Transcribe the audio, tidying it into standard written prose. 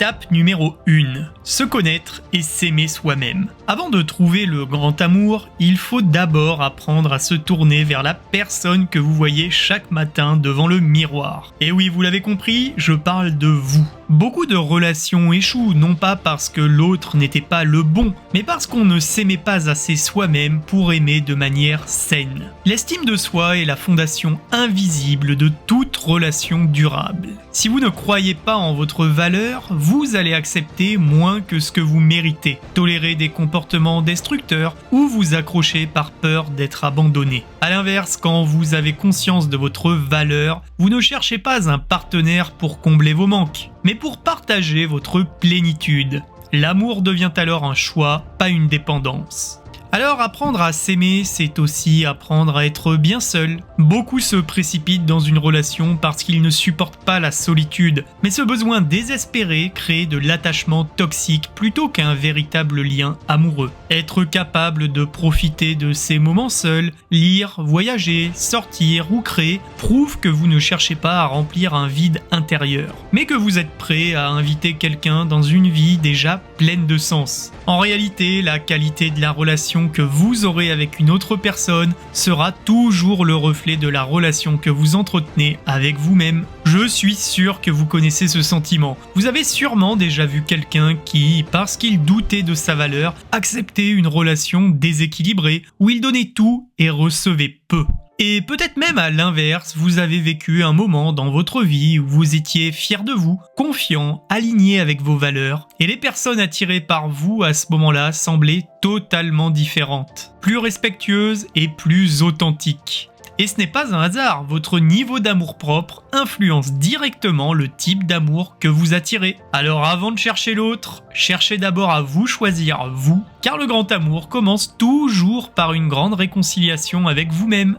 Étape numéro 1, se connaître et s'aimer soi-même. Avant de trouver le grand amour, il faut d'abord apprendre à se tourner vers la personne que vous voyez chaque matin devant le miroir. Et oui, vous l'avez compris, je parle de vous. Beaucoup de relations échouent, non pas parce que l'autre n'était pas le bon, mais parce qu'on ne s'aimait pas assez soi-même pour aimer de manière saine. L'estime de soi est la fondation invisible de toute relation durable. Si vous ne croyez pas en votre valeur, vous allez accepter moins que ce que vous méritez, tolérer des comportements destructeurs ou vous accrocher par peur d'être abandonné. A l'inverse, quand vous avez conscience de votre valeur, vous ne cherchez pas un partenaire pour combler vos manques, mais pour partager votre plénitude. L'amour devient alors un choix, pas une dépendance. Alors apprendre à s'aimer, c'est aussi apprendre à être bien seul. Beaucoup se précipitent dans une relation parce qu'ils ne supportent pas la solitude, mais ce besoin désespéré crée de l'attachement toxique plutôt qu'un véritable lien amoureux. Être capable de profiter de ces moments seuls, lire, voyager, sortir ou créer, prouve que vous ne cherchez pas à remplir un vide intérieur, mais que vous êtes prêt à inviter quelqu'un dans une vie déjà pleine de sens. En réalité, la qualité de la relation que vous aurez avec une autre personne sera toujours le reflet de la relation que vous entretenez avec vous-même. Je suis sûr que vous connaissez ce sentiment. Vous avez sûrement déjà vu quelqu'un qui, parce qu'il doutait de sa valeur, acceptait une relation déséquilibrée, où il donnait tout et recevait peu. Et peut-être même à l'inverse, vous avez vécu un moment dans votre vie où vous étiez fier de vous, confiant, aligné avec vos valeurs, et les personnes attirées par vous à ce moment-là semblaient totalement différentes, plus respectueuses et plus authentiques. Et ce n'est pas un hasard, votre niveau d'amour-propre influence directement le type d'amour que vous attirez. Alors avant de chercher l'autre, cherchez d'abord à vous choisir vous, car le grand amour commence toujours par une grande réconciliation avec vous-même.